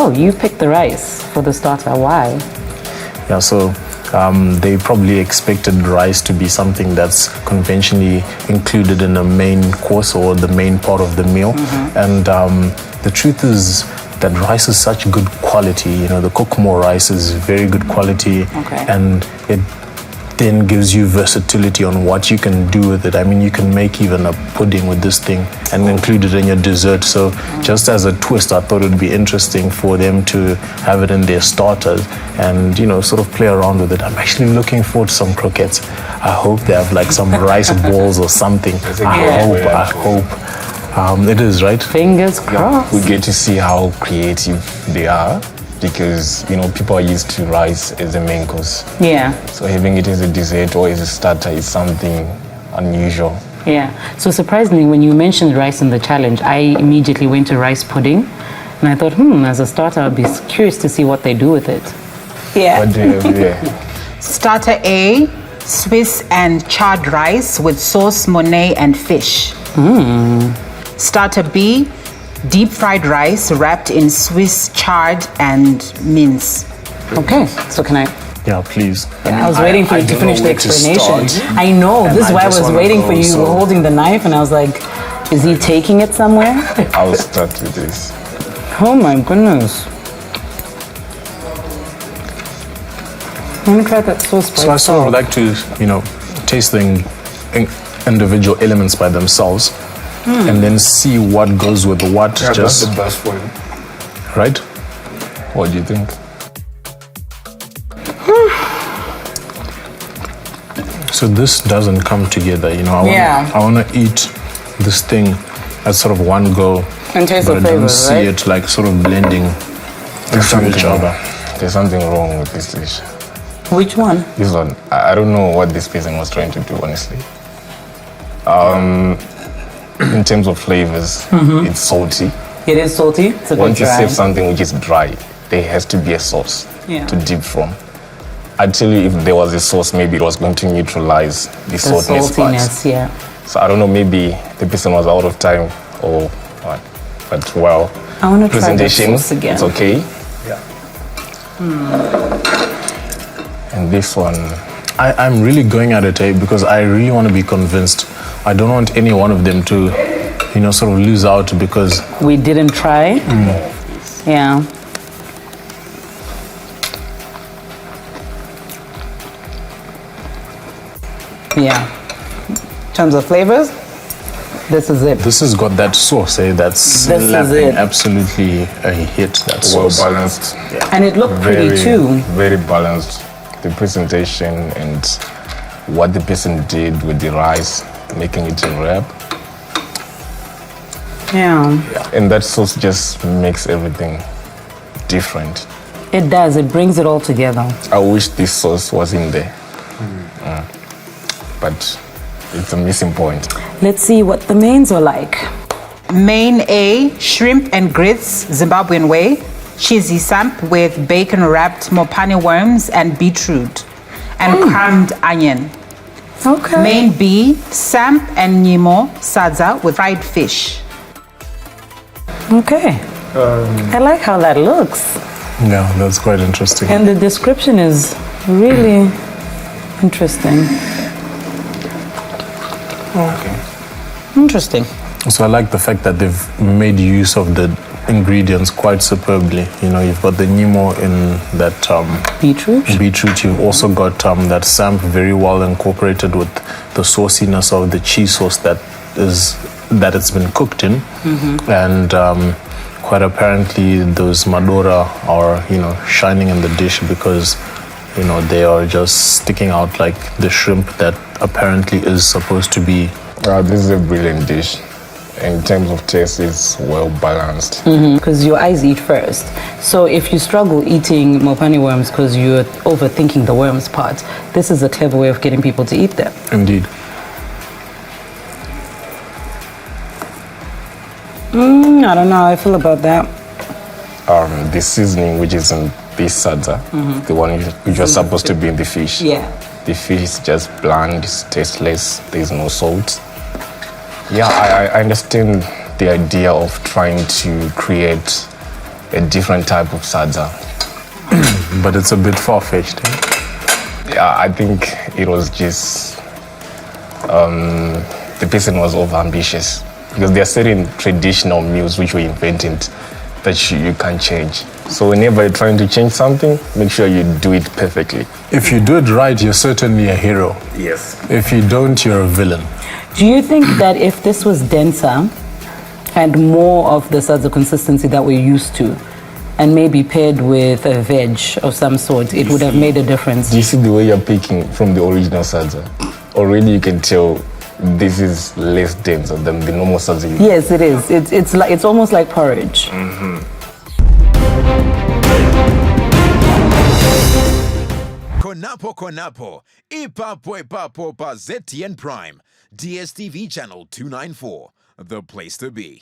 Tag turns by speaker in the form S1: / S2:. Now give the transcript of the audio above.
S1: Oh, you picked the rice for the starter. Why?
S2: Yeah, so they probably expected rice to be something that's conventionally included in a main course or the main part of the meal. And the truth is that rice is such good quality. You know, the Cookmore rice is very good quality, and it then gives you versatility on what you can do with it. I mean, you can make even a pudding with this thing and include it in your dessert. So just as a twist, I thought it would be interesting for them to have it in their starters and, you know, sort of play around with it. I'm actually looking forward to some croquettes. I hope they have like some rice balls or something. I hope. It is, right?
S1: Fingers crossed.
S3: We get to see how creative they are, because, you know, people are used to rice as a main course.
S1: Yeah.
S3: So having it as a dessert or as a starter is something unusual.
S1: Yeah. So surprisingly, when you mentioned rice in the challenge, I immediately went to rice pudding. And I thought, as a starter, I'd be curious to see what they do with it. Yeah.
S3: What do you have here?
S4: Starter A, Swiss and charred rice with sauce, Monet, and fish. Starter B, deep fried rice wrapped in Swiss chard and mince.
S1: Okay, so can I?
S2: Yeah, please.
S1: I was waiting for you to finish the explanation. I know, this is why I was waiting for you. You were holding the knife and I was like, is he taking it somewhere?
S3: I'll start with this.
S1: Oh my goodness. Let me try that sauce by
S2: So I sort of like to, you know, taste the individual elements by themselves and then see what goes with what.
S5: Yeah,
S2: just
S5: that's the best way.
S3: Right? What do you think?
S2: So this doesn't come together, you know. I want to eat this thing as sort of one go,
S1: and taste
S2: but
S1: the
S2: I
S1: flavor,
S2: don't see
S1: right?
S2: it like sort of blending into each other.
S3: There's something wrong with this dish.
S1: Which one?
S3: This one, I don't know what this person was trying to do, honestly. In terms of flavors, it's salty.
S1: It is salty. It's a bit
S3: Once you
S1: dry.
S3: serve something which is dry, there has to be a sauce to dip from. I'd tell you, if there was a sauce, maybe it was going to neutralize the saltiness part.
S1: Yeah.
S3: So I don't know, maybe the person was out of time or what. But well,
S1: I want to try the
S3: presentation,
S1: sauce again.
S3: it's okay.
S5: Yeah.
S3: And this one,
S2: I'm really going at it, because I really want to be convinced. I don't want any one of them to, you know, sort of lose out because
S1: We didn't try. Yeah. Yeah. In terms of flavors, this is it.
S2: this has got that sauce, that's
S1: This is
S2: slapping.
S1: it.
S2: Absolutely a hit, that
S3: well
S2: sauce.
S3: balanced.
S1: And it looked pretty too.
S3: Very balanced. The presentation and what the person did with the rice, making it a wrap.
S1: Yeah.
S3: And that sauce just makes everything different.
S1: It does. It brings it all together.
S3: I wish this sauce was in there. But it's a missing point.
S1: Let's see what the mains are like.
S4: Main A, shrimp and grits, Zimbabwean way. Cheesy samp with bacon wrapped mopane worms and beetroot and crumbed onion.
S1: Okay.
S4: Main B, samp and nyimo sadza with fried fish.
S1: Okay. I like how that looks.
S2: Yeah, that's quite interesting.
S1: And the description is really interesting.
S5: Okay.
S1: Interesting.
S2: So I like the fact that they've made use of the ingredients quite superbly. You know, you've got the Nemo in that
S1: Beetroot.
S2: beetroot. You've also got that samp very well incorporated with the sauciness of the cheese sauce that it's been cooked in, and quite apparently those Madura are, you know, shining in the dish because, you know, they are just sticking out like the shrimp that apparently is supposed to be.
S3: This is a brilliant dish. In terms of taste, it's well balanced.
S1: Because your eyes eat first. So if you struggle eating mopane worms because you're overthinking the worms part, this is a clever way of getting people to eat them.
S2: Indeed.
S1: I don't know how I feel about that.
S3: The seasoning, which is in this sadza, the one which was supposed to be in the fish.
S1: Yeah.
S3: The fish is just bland, it's tasteless, there's no salt. Yeah, I understand the idea of trying to create a different type of sadza.
S2: But it's a bit far-fetched.
S3: Yeah, I think it was just the person was over-ambitious because there are certain traditional meals which were invented that you can't change. So whenever you're trying to change something, make sure you do it perfectly.
S2: If you do it right, you're certainly a hero.
S3: Yes.
S2: If you don't, you're a villain.
S1: Do you think that if this was denser and more of the sadza consistency that we're used to, and maybe paired with a veg of some sort, it would have made a difference?
S3: Do you see the way you're picking from the original sadza? Already you can tell this is less dense than the normal sadza.
S1: Yes, it is. It's almost like porridge.
S5: Konapo, Ipapo pa ZTN Prime, DSTV channel 294, the place to be.